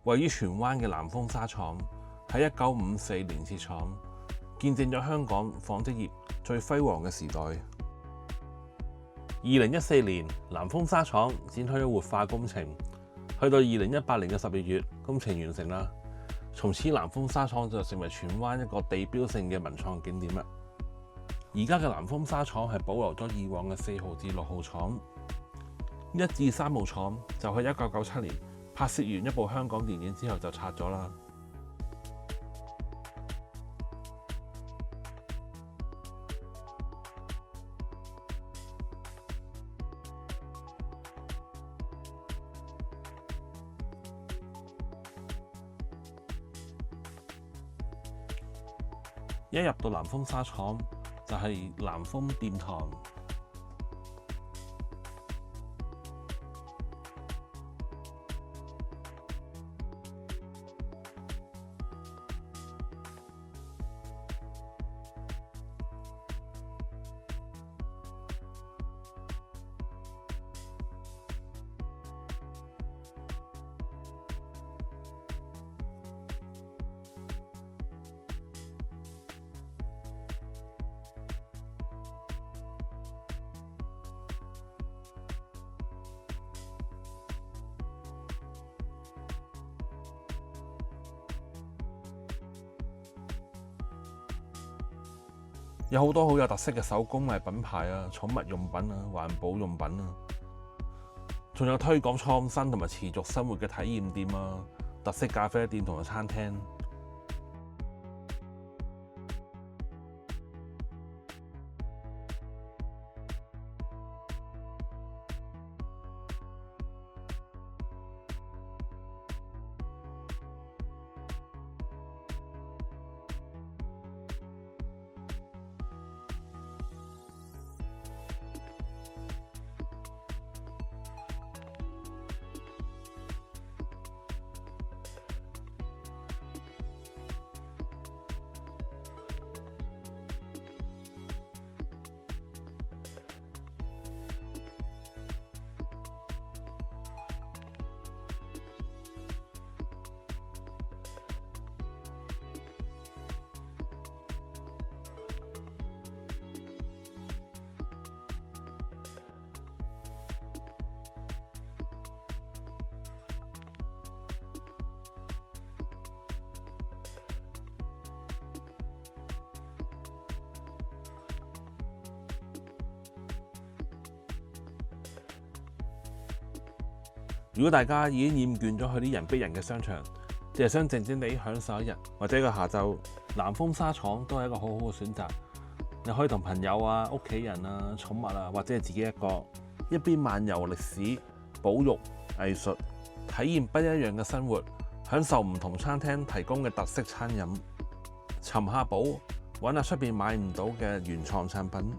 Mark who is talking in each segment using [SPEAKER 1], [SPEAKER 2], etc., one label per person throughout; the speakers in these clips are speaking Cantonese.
[SPEAKER 1] 位於荃灣嘅南豐紗廠喺1954年設廠，見證咗香港紡織業最輝煌嘅時代。2014年，南豐紗廠展開咗活化工程，去到2018年嘅12月，工程完成啦。從此，南豐紗廠就成為荃灣一個地標性嘅文創景點啦。而家嘅南豐紗廠係保留咗以往嘅4號至6號廠，1至3號廠就喺1997年拍攝完一部香港電影之後就拆咗啦。一入到南豐紗廠就係南豐殿堂。有好多好有特色嘅手工藝品牌啊、寵物用品啊、環保用品啊，仲有推廣創新同埋持續生活嘅體驗店啊、特色咖啡店同埋餐廳。如果大家已經厭倦咗去啲人逼人嘅商場，淨係想靜靜地享受一日或者一個下晝，南豐紗廠都係一個好好嘅選擇。你可以同朋友啊、屋企人啊、寵物啊，或者係自己一個，一邊漫遊歷史、保育、藝術，體驗不一樣嘅生活，享受唔同餐廳提供嘅特色餐飲，尋下寶，揾下出邊買唔到嘅原創產品。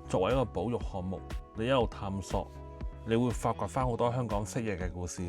[SPEAKER 1] 作為一個保育項目，你一路探索，你會發掘返好多香港昔日嘅故事。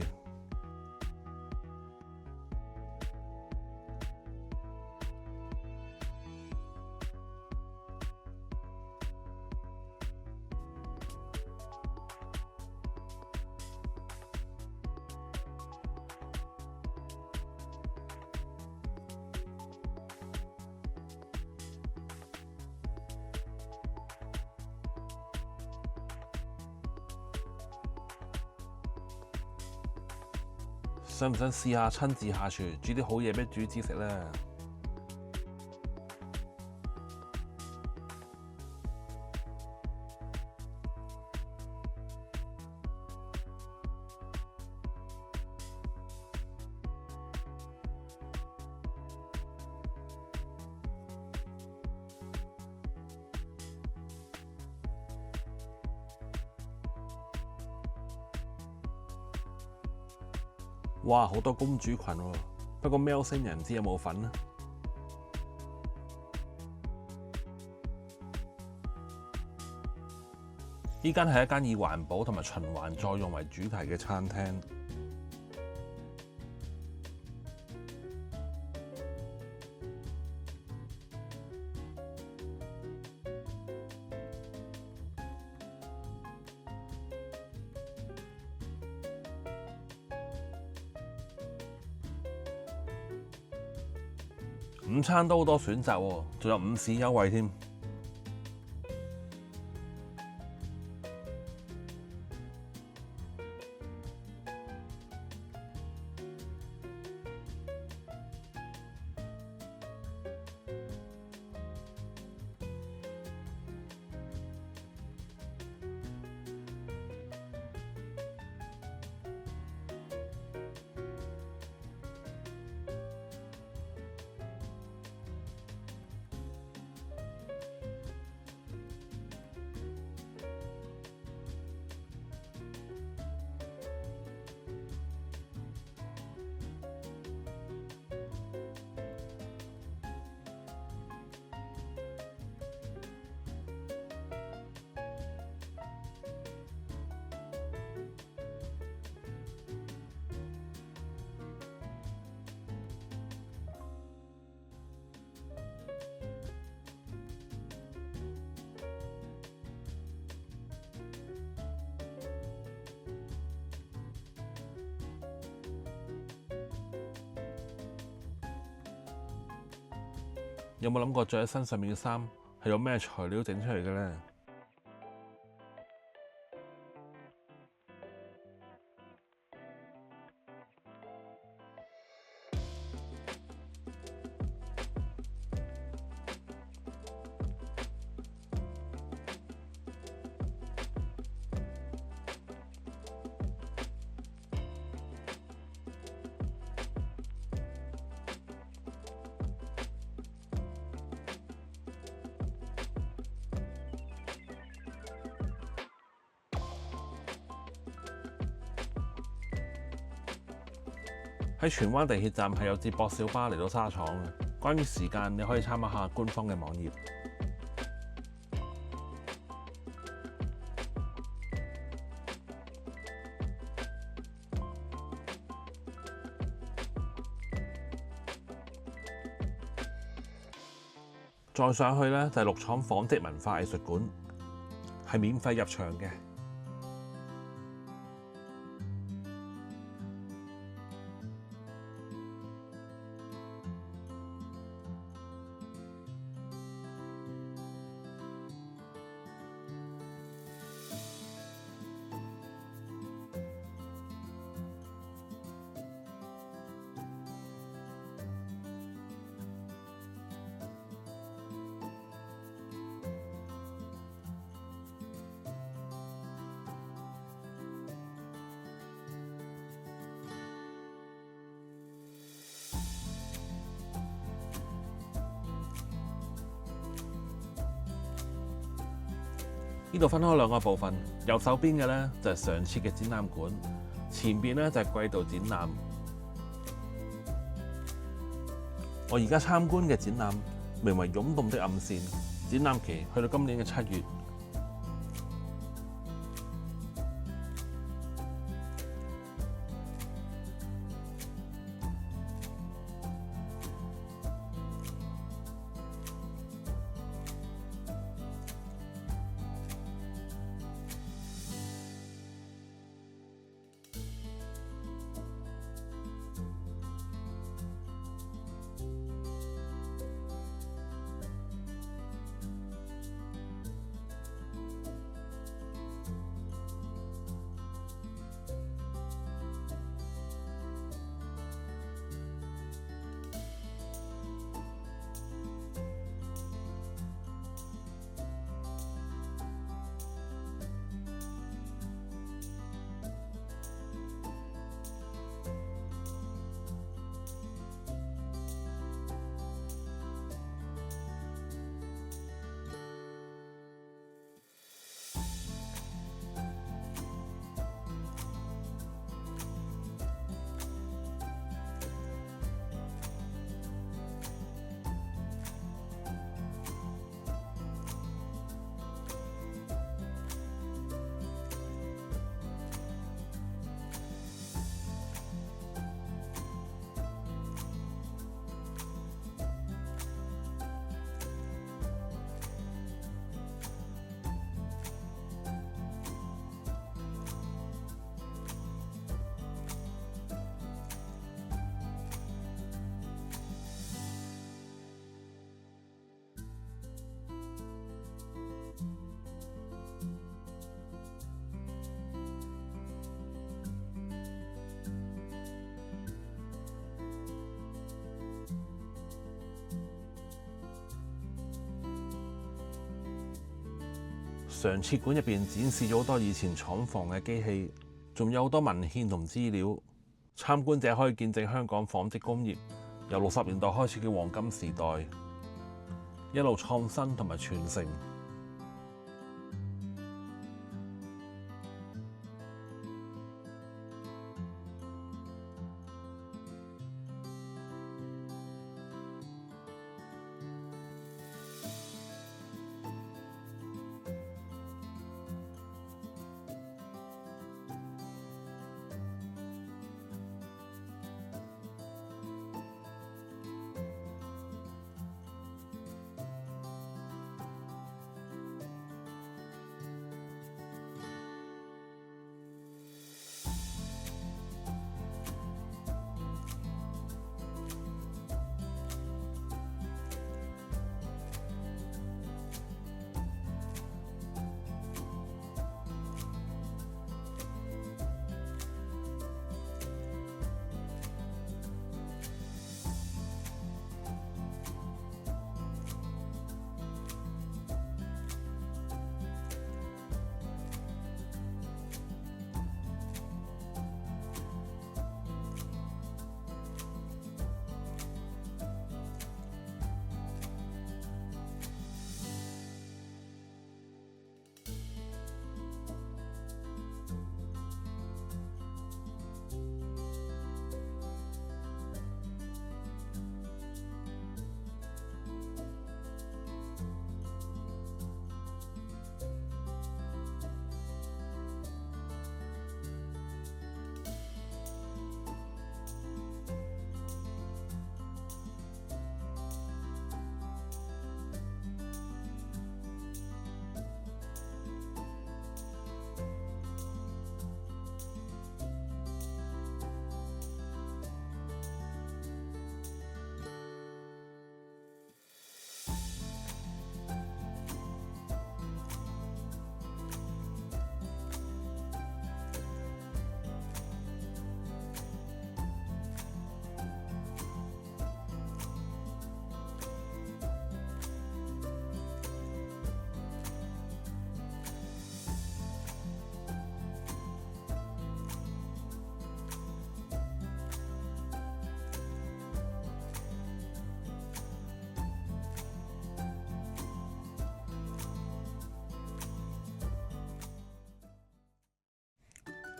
[SPEAKER 1] 想唔想試下親自下廚煮啲好嘢俾主子食呢？哇！好多公主群喎，不過喵星人唔知有冇份呢？呢間係一間以環保同埋循環再用為主題嘅餐廳。午餐都好多選擇喎，仲有午市優惠添。有冇諗過着喺身上面嘅衫係用咩材料整出嚟嘅呢？喺荃灣地鐵站係有接駁小巴嚟到沙廠嘅。關於時間，你可以參考下官方嘅網頁。再上去呢，就係綠廠紡織文化藝術館，係免費入場嘅。呢度分開兩個部分，右手邊嘅呢就係常設嘅展覽館，前邊呢就係季度展覽。我而家參觀嘅展覽名為《湧動的暗線》，展覽期去到今年嘅7月。常設館入邊展示咗好多以前廠房嘅機器，仲有好多文獻同資料。參觀者可以見證香港紡織工業由60年代開始嘅黃金時代，一路創新同埋傳承。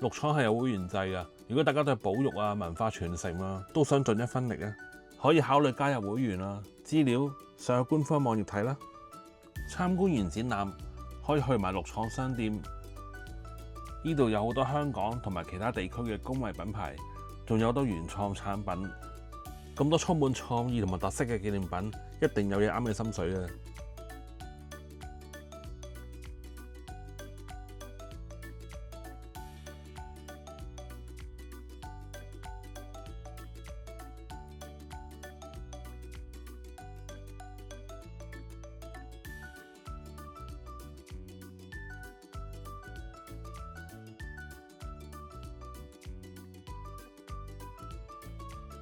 [SPEAKER 1] 綠廠係有會員制㗎，如果大家對保育啊、文化傳承啊都想盡一分力咧，可以考慮加入會員啊。資料上去官方網頁睇啦。參觀完展覽，可以去埋綠廠商店，呢度有好多香港同埋其他地區嘅工藝品牌，仲有好多原創產品。咁多充滿創意同埋特色嘅紀念品，一定有嘢啱你心水嘅。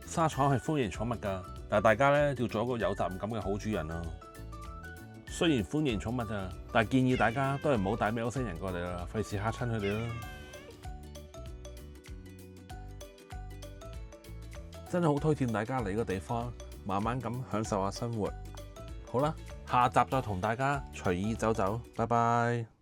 [SPEAKER 1] 沙廠係歡迎寵物㗎，但係大家咧要做一個有責任感嘅好主人咯。雖然歡迎寵物咋，但係建議大家都係唔好帶喵星人過嚟啦，費事嚇親佢哋啦。真係好推薦大家嚟個地方，慢慢咁享受下生活。好啦，下集再同大家隨意走走，拜拜。